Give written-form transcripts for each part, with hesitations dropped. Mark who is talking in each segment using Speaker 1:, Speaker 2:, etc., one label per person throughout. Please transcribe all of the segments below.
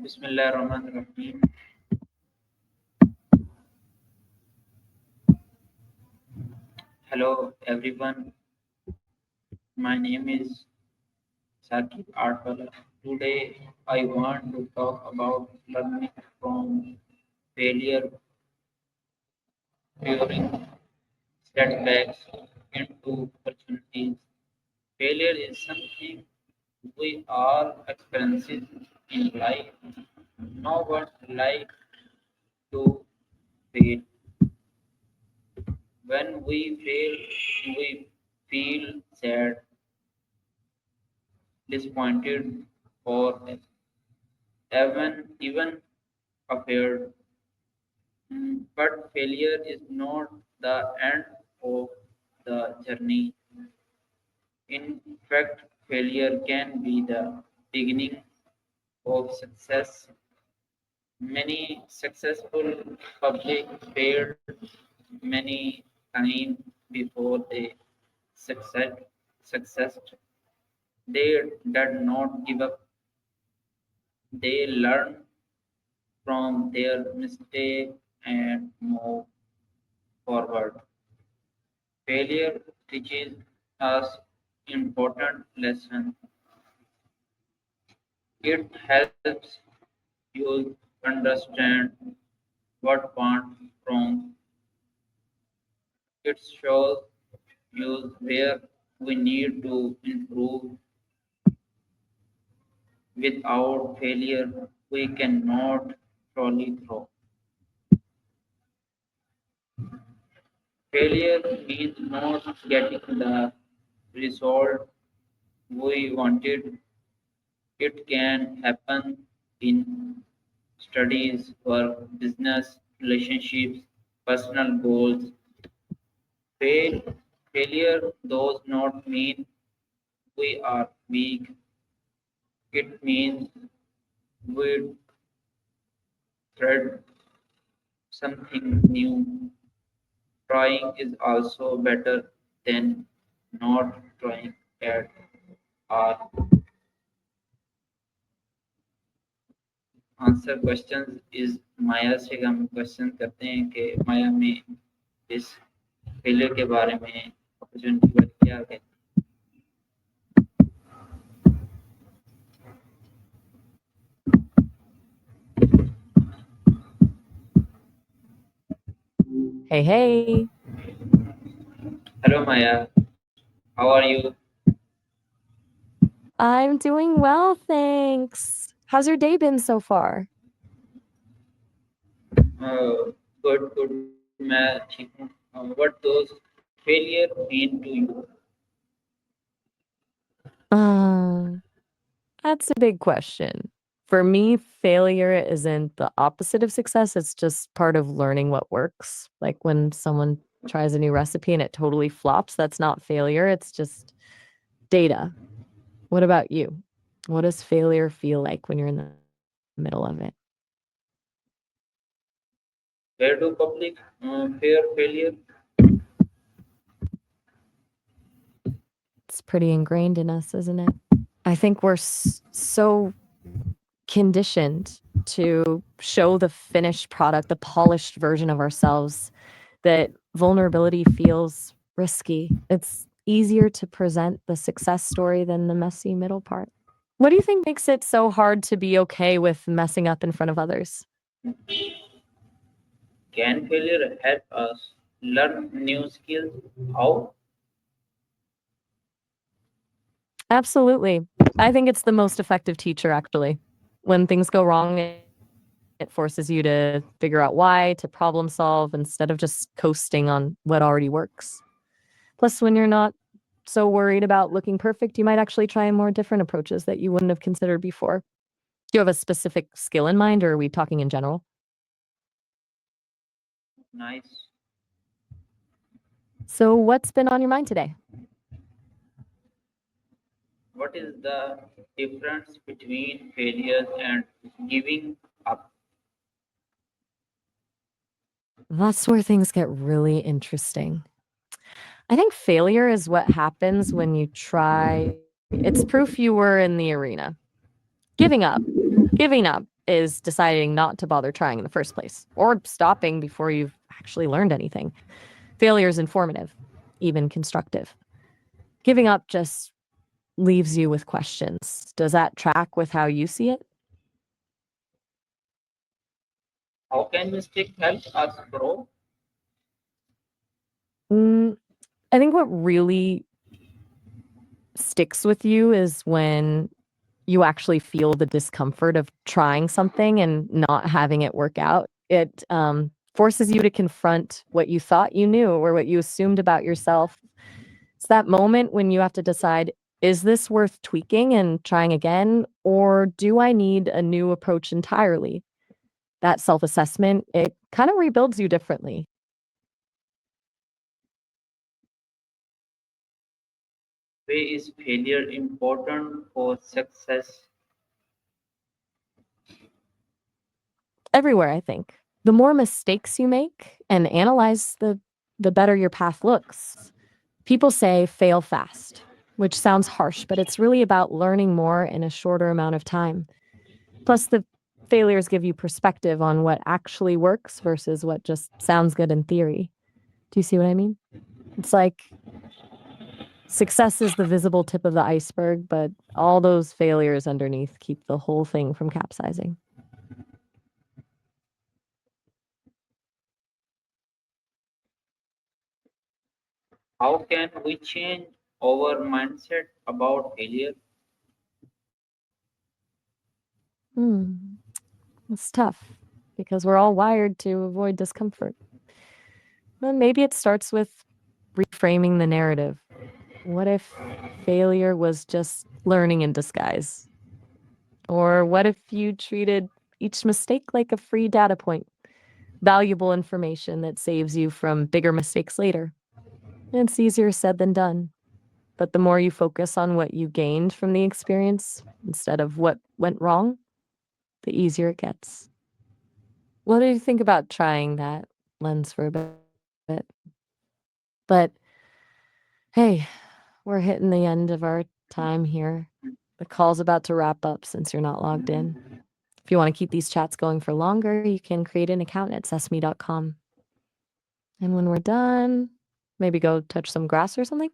Speaker 1: Bismillahirrahmanirrahim. Hello everyone. My name is Sakib Artwala. Today I want to talk about learning from failure during setbacks into opportunities. Failure is something we all experience in life. No one likes to fail. When we fail, we feel sad, disappointed, or even afraid. But failure is not the end of the journey. In fact, failure can be the beginning of success. Many successful public failed many times before they succeed. Success. They did not give up. They learned from their mistake and move forward. Failure teaches us important lessons. It helps you understand what went wrong. It shows you where we need to improve. Without failure, we cannot truly grow. Failure means not getting the result we wanted. It can happen in studies, work, business, relationships, personal goals. Fail, Failure does not mean we are weak. It means we tried something new. Trying is also better than not trying at all. Answer question is माया से हम question करते हैं कि माया में इस failure के बारे में अपॉर्चुनिटी पर क्या कहते हैं.
Speaker 2: Hey, hey.
Speaker 1: Hello Maya, how are you?
Speaker 2: I'm doing well, thanks. How's your day been so far?
Speaker 1: Good, मैं ठीक हूँ. What does failure mean to you?
Speaker 2: That's a big question. For me, failure isn't the opposite of success. It's just part of learning what works. Like when someone tries a new recipe and it totally flops, that's not failure. It's just data. What about you? What does failure feel like when you're in the middle of it?
Speaker 1: Where do public fear failure?
Speaker 2: It's pretty ingrained in us, isn't it? I think we're so conditioned to show the finished product, the polished version of ourselves, that vulnerability feels risky. It's easier to present the success story than the messy middle part. What do you think makes it so hard to be okay with messing up in front of others?
Speaker 1: Can failure help us learn new skills? How?
Speaker 2: Absolutely. I think it's the most effective teacher, actually. When things go wrong, it forces you to figure out why, to problem solve instead of just coasting on what already works. Plus, when you're not so worried about looking perfect, you might actually try more different approaches that you wouldn't have considered before. Do you have a specific skill in mind, or are we talking in general?
Speaker 1: Nice.
Speaker 2: So, what's been on your mind today?
Speaker 1: What is the difference between failures and giving up?
Speaker 2: That's where things get really interesting. I think failure is what happens when you try. It's proof you were in the arena. Giving up is deciding not to bother trying in the first place or stopping before you've actually learned anything. Failure is informative, even constructive. Giving up just leaves you with questions. Does that track with how you see it?
Speaker 1: How can mistake help us grow?
Speaker 2: Mm, I think what really sticks with you is when you actually feel the discomfort of trying something and not having it work out. It forces you to confront what you thought you knew or what you assumed about yourself. It's that moment when you have to decide, is this worth tweaking and trying again, or do I need a new approach entirely? That self assessment, it kind of rebuilds you differently.
Speaker 1: Why is failure important for success?
Speaker 2: Everywhere, I think. The more mistakes you make and analyze, the better your path looks. People say fail fast, which sounds harsh, but it's really about learning more in a shorter amount of time. Plus, the failures give you perspective on what actually works versus what just sounds good in theory. Do you see what I mean? It's like success is the visible tip of the iceberg, but all those failures underneath keep the whole thing from capsizing.
Speaker 1: How can we change our mindset about failure?
Speaker 2: Hmm. It's tough because we're all wired to avoid discomfort. Well, maybe it starts with reframing the narrative. What if failure was just learning in disguise? Or what if you treated each mistake like a free data point, valuable information that saves you from bigger mistakes later? It's easier said than done. But the more you focus on what you gained from the experience instead of what went wrong, the easier it gets. What do you think about trying that lens for a bit? But hey, we're hitting the end of our time here. The call's about to wrap up since you're not logged in. If you want to keep these chats going for longer, you can create an account at sesame.com. And when we're done, maybe go touch some grass or something.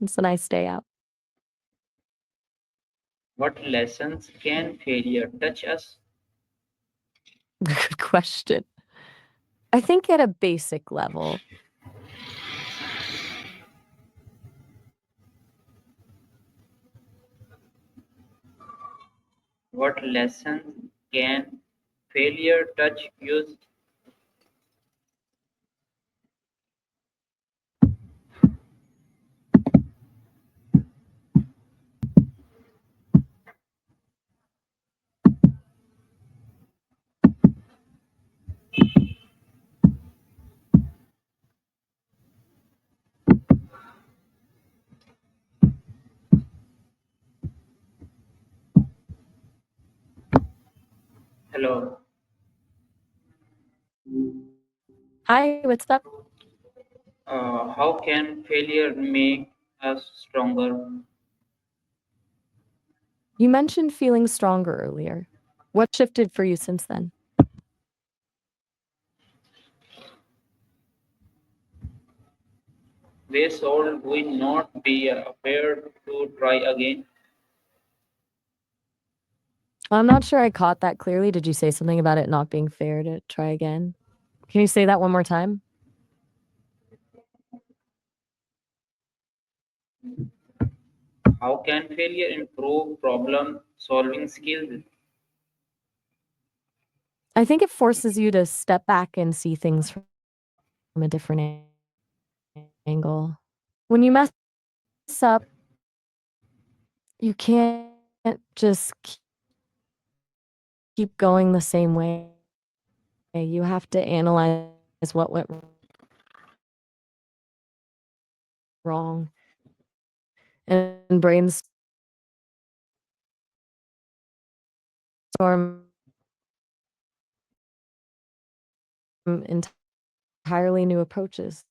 Speaker 2: It's a nice day out.
Speaker 1: What lessons can failure touch us?
Speaker 2: Good question. I think at a basic level,
Speaker 1: What lessons can failure touch you? Hello.
Speaker 2: hi, what's up?
Speaker 1: How can failure make us stronger?
Speaker 2: You mentioned feeling stronger earlier. What shifted for you since then?
Speaker 1: They should we not be afraid to try again?
Speaker 2: I'm not sure I caught that clearly. Did you say something about it not being fair to try again? Can you say that one more time?
Speaker 1: How can failure improve problem solving skills?
Speaker 2: I think it forces you to step back and see things from a different angle. When you mess up, you can't just keep going the same way. You have to analyze what went wrong and brainstorm entirely new approaches.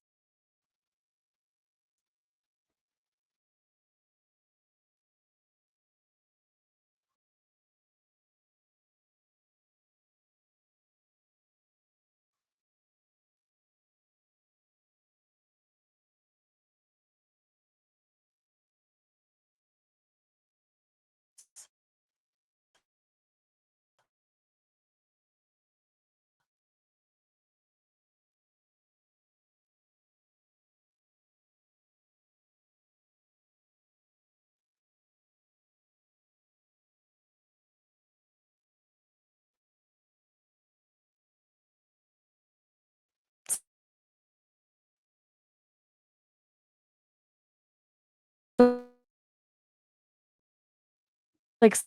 Speaker 2: like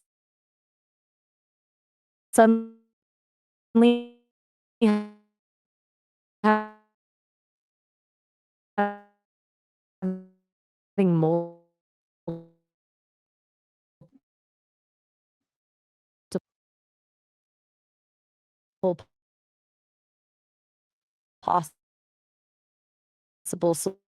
Speaker 2: suddenly having multiple possible